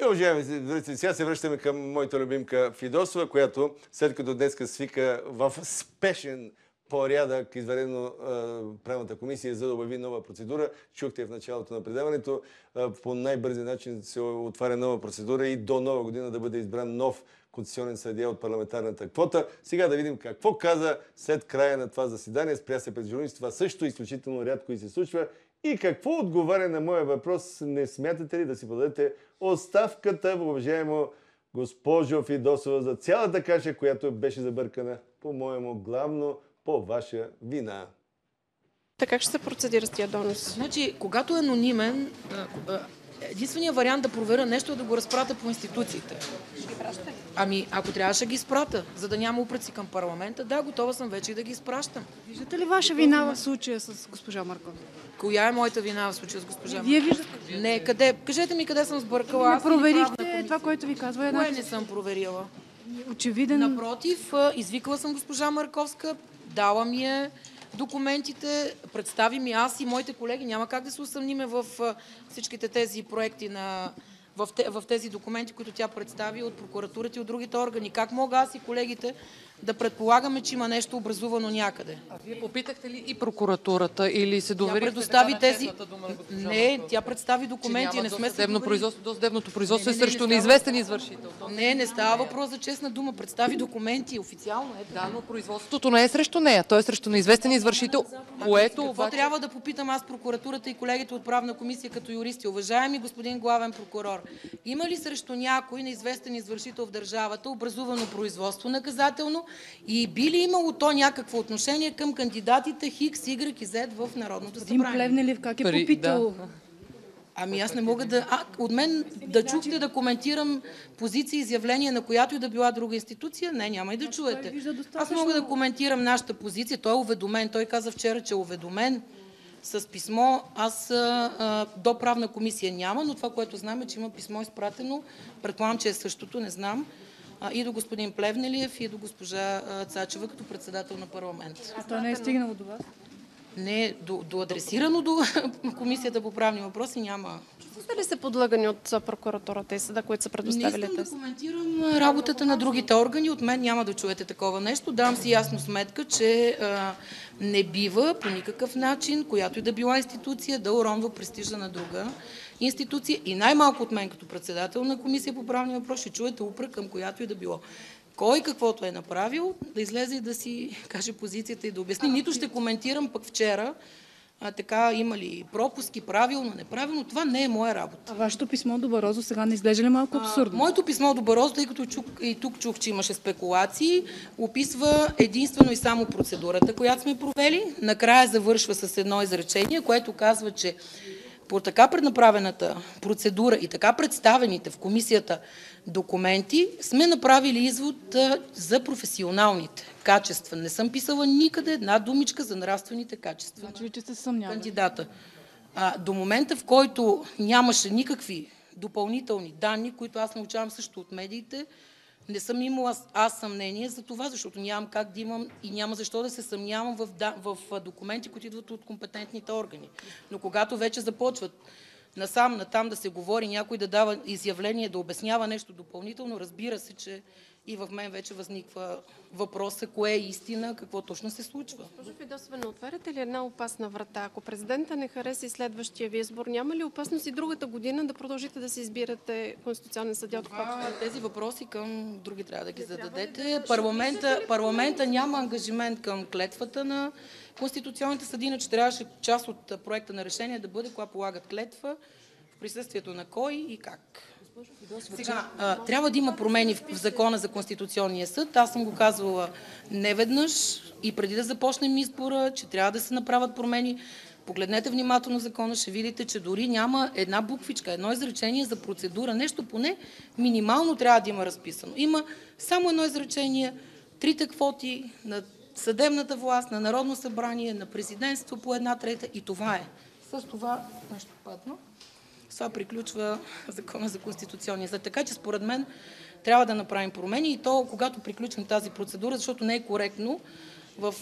И, уважаеми зрители, сега се връщаме към моята любимка Фидосова, която след като днеска свика в спешен порядък извънредно правната комисия, за да обяви нова процедура. Чухте в началото на предаването. По най-бързи начин се отваря нова процедура и до нова година да бъде избран нов конституционен съдия от парламентарната квота. Сега да видим какво каза след края на това заседание. Спря се пред журналисти. Това също изключително рядко и се случва. И какво отговаря на моя въпрос? Не смятате ли да си подадете оставката, уважаемо госпожо Фидосова, за цялата каша, която беше забъркана, по-моему, главно по ваша вина? Така как ще се процедира с тия доноси? Значи, когато е анонимен, единственият вариант да проверя нещо е да го разпратя по институциите. Ще ги пращате ли? Ами, ако трябваше да ги изпратя, за да няма упреци към парламента, да, готова съм вече и да ги изпращам. Виждате ли ваша вина в случая с госпожа Маркова? Коя е моята вина в случая с госпожа Маркова? Вие виждате. Не, къде? Кажете ми къде съм сбъркала. Не проверихте това, което ви казва една. Кое не съм проверила? Очевиден. Напротив, извикала съм госпожа Марковска, дала ми е документите, представи ми аз и моите колеги. Няма как да се усъмниме в всичките тези проекти в тези документи, които тя представи от прокуратурата и от другите органи. Как мога аз и колегите да предполагаме, че има нещо образувано някъде? А вие попитахте ли и прокуратурата или се доверихте предостави така на тези... честната дума на госпожа Не, Маркова? тя представи документи, не сме се доверили. Досъдебното производство е Не срещу става- неизвестен извършител. Не става въпрос за честна дума. Представи документи официално. Ето. Да, но производството не е срещу нея, то е срещу неизвестен извършител, което Какво обаче... трябва да попитам аз прокуратурата и колегите от правна комисия като юристи? Уважаеми господин главен прокурор, има ли срещу някой неизвестен извършител в държавата образувано производство наказателно и би ли имало то някакво отношение към кандидатите Хикс, Y и Z в Народното Господин събрание? Плевнелиев как е Пари, попитал? Ами аз не мога да... от мен да чухте да коментирам позиции и изявления на която и да била друга институция? Не, няма и да чуете. вижда Аз достатъчно. мога да коментирам нашата позиция. Той е уведомен. Той каза вчера, че е уведомен с писмо. Аз до правна комисия няма, но това, което знам е, че има писмо изпратено. Предполагам, че е същото, не знам. И до господин Плевнелиев, и до госпожа Цачева като председател на парламент. А то не е стигнало до вас? Не, до адресирано до Комисията по правни въпроси няма. Чувствате ли се подлагани от прокуратурата и съда, които са Не предоставили искам да тези? коментирам работата на другите органи. От мен няма да чуете такова нещо. Давам си ясно сметка, че не бива по никакъв начин, която и да била институция, да уронва престижа на друга институция. И най-малко от мен като председател на Комисия по правни въпроси ще чуете упрек към която и да било. Кой каквото е направил, да излезе и да си каже позицията и да обясни. Нито ще коментирам пък вчера така има ли пропуски, правилно, неправилно. Това не е моя работа. А вашето писмо до Барозо сега не изглежда ли малко абсурдно? Моето писмо до Барозо, тъй като и тук чух, че имаше спекулации, описва единствено и само процедурата, която сме провели. Накрая завършва с едно изречение, което казва, че по така преднаправената процедура и така представените в комисията документи сме направили извод за професионалните качества. Не съм писала никъде една думичка за нравствените качества. Значи ли, че сте съмнявали? Кандидата. До момента, в който нямаше никакви допълнителни данни, които аз научавам също от медиите, не съм имала аз съмнение за това, защото нямам как да имам и няма защо да се съмнявам в документи, които идват от компетентните органи. Но когато вече започват насам, натам да се говори, някой да дава изявление, да обяснява нещо допълнително, разбира се, че и в мен вече възниква въпроса, кое е истина, какво точно се случва. Госпожо Фидосова, не отваряте ли една опасна врата? Ако президента не хареса и следващия ви избор, няма ли опасност и другата година да продължите да се избирате конституционен съдия от квотата? Тези въпроси към други трябва да ги зададете. Парламента няма ангажимент към клетвата на конституционните съдии, иначе трябваше част от проекта на решение да бъде кога полагат клетва, в присъствието на кой и как. Сега, трябва да има промени в закона за Конституционния съд. Аз съм го казвала неведнъж и преди да започнем избора, че трябва да се направят промени. Погледнете внимателно закона, ще видите, че дори няма една буквичка, едно изречение за процедура. Нещо поне минимално трябва да има разписано. Има само едно изречение, трите квоти на съдебната власт, на Народно събрание, на президентство по една трета и това е. С това нещо падна. С това приключва закона за Конституционния съд. Така че според мен трябва да направим промени и то, когато приключим тази процедура, защото не е коректно в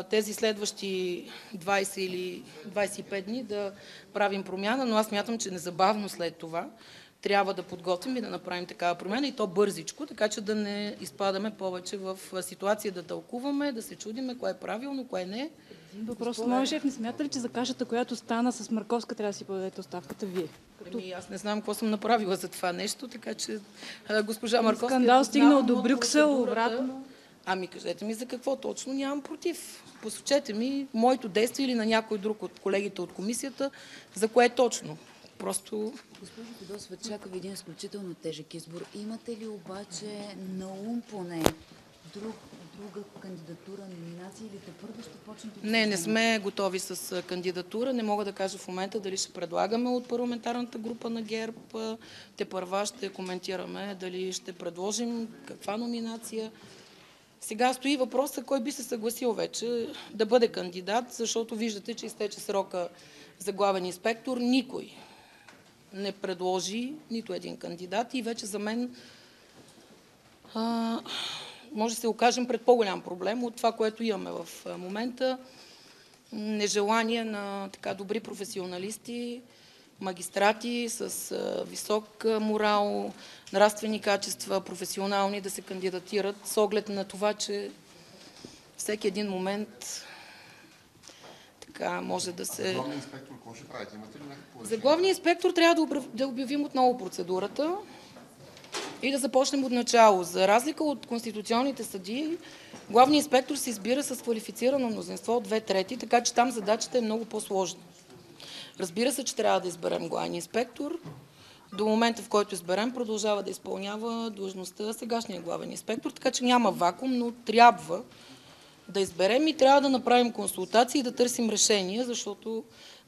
тези следващи 20 или 25 дни да правим промяна, но аз смятам, че незабавно след това трябва да подготвим и да направим такава промяна и то бързичко, така че да не изпадаме повече в ситуация да тълкуваме, да се чудиме кое е правилно, кое не. Въпрос, моят шеф, не смята ли, че за кашата, която стана с Марковска, трябва да си подадете оставката вие? Аз не знам какво съм направила за това нещо, така че госпожа Марковска... Скандал стигнал до Брюксел, обратно. Ами кажете ми за какво точно, нямам против. Посочете ми моето действие или на някой друг от колегите от комисията, за кое точно. Просто... Госпожо Фидосова, чака ви един изключително тежък избор. Имате ли обаче на ум поне друга кандидатура, номинация или първо ще почнете? Не сме готови с кандидатура. Не мога да кажа в момента дали ще предлагаме от парламентарната група на ГЕРБ. Тепърва ще коментираме дали ще предложим каква номинация. Сега стои въпроса кой би се съгласил вече да бъде кандидат, защото виждате, че изтече срока за главен инспектор. Никой не предложи нито един кандидат и вече за мен може да се окажем пред по-голям проблем от това, което имаме в момента. Нежелание на така добри професионалисти, магистрати с висок морал, нравствени качества, професионални да се кандидатират с оглед на това, че всеки един момент така може да се... За главния инспектор какво ще правите? Имате ли някакво решение? За главния инспектор трябва да обявим отново процедурата и да започнем от начало. За разлика от конституционните съдии, главният инспектор се избира с квалифицирано мнозинство от 2/3, така че там задачата е много по-сложна. Разбира се, че трябва да изберем главен инспектор. До момента, в който изберем, продължава да изпълнява длъжността сегашния главен инспектор, така че няма вакуум, но трябва да изберем и трябва да направим консултации и да търсим решения, защото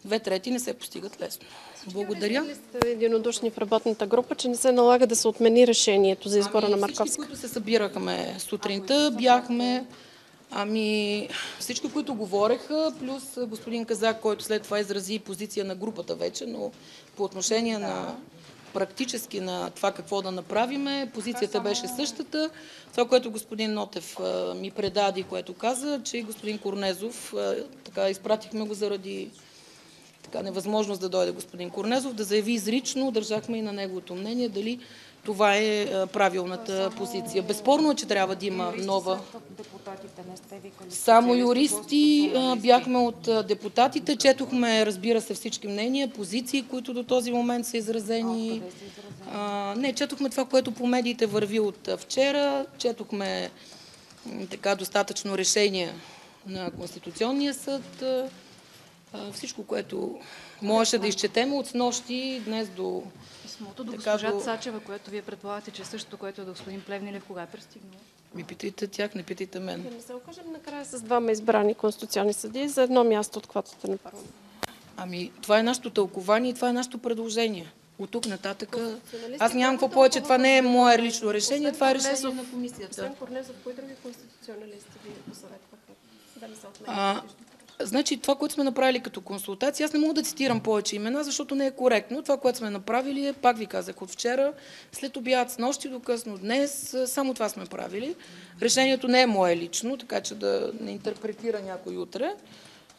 2/3 не се постигат лесно. Благодаря. Вие сте единодушни в работната група, че не се налага да се отмени решението за избора на Марковска? Всички, които се събирахме сутринта, бяхме... всички, които говореха, плюс господин Казак, който след това изрази позиция на групата вече, но по отношение на практически на това какво да направиме, позицията беше същата. Това, което господин Нотев ми предаде, което каза, че господин Корнезов, така изпратихме го заради невъзможност да дойде господин Корнезов, да заяви изрично, държахме и на неговото мнение, дали това е правилната позиция. Безспорно е, че трябва да има нова... Само юристи бяхме от депутатите. Четохме, разбира се, всички мнения, позиции, които до този момент са изразени. Не, четохме това, което по медиите върви от вчера. Четохме така достатъчно решение на Конституционния съд. Всичко, което можеше да изчетем от снощи днес до... Писмото до госпожа Цачева, което вие предполагате, че е същото, което е до господин Плевнелев, кога е пристигнало? Ми питайте тях, не питайте мен. Да не се окажем накрая с двама избрани конституционни съдии за едно място от квотата на парламент. Това е нашето тълкование и това е нашето предложение. От тук нататък... Аз нямам какво повече. Това не е мое лично решение, това е решение на комисията. Освен Корнезов, кои други конституционалисти ви посъветваха да не се отменят? Значи това, което сме направили като консултация, аз не мога да цитирам повече имена, защото не е коректно. Това, което сме направили е, пак ви казах, от вчера, след обяд, с нощи до късно днес, само това сме правили. Решението не е мое лично, така че да не интерпретира някой утре,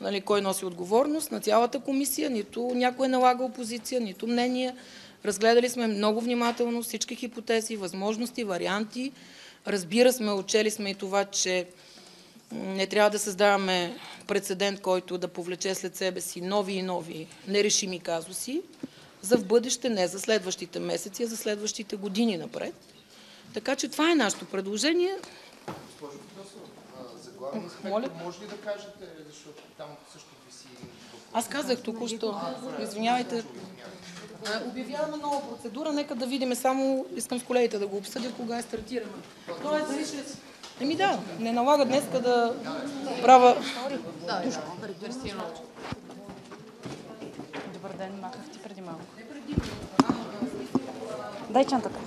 нали, кой носи отговорност на цялата комисия, нито някой е налагал позиция, нито мнение. Разгледали сме много внимателно всички хипотези, възможности, варианти. Разбира сме, отчели сме и това, че не трябва да създаваме прецедент, който да повлече след себе си нови и нови нерешими казуси за в бъдеще, не за следващите месеци, а за следващите години напред. Така че това е нашето предложение. Госпожо Фидосова, за главния инспектор може ли да кажете, защото там също виси... Аз казах току-що. Извинявайте. Обявяваме нова процедура. Нека да видим само, искам с колегите да го обсъдя, кога стартираме. Тоест, дали ще... не налага днеска да правя... Добър ден, махах ти преди малко. Дай чантата.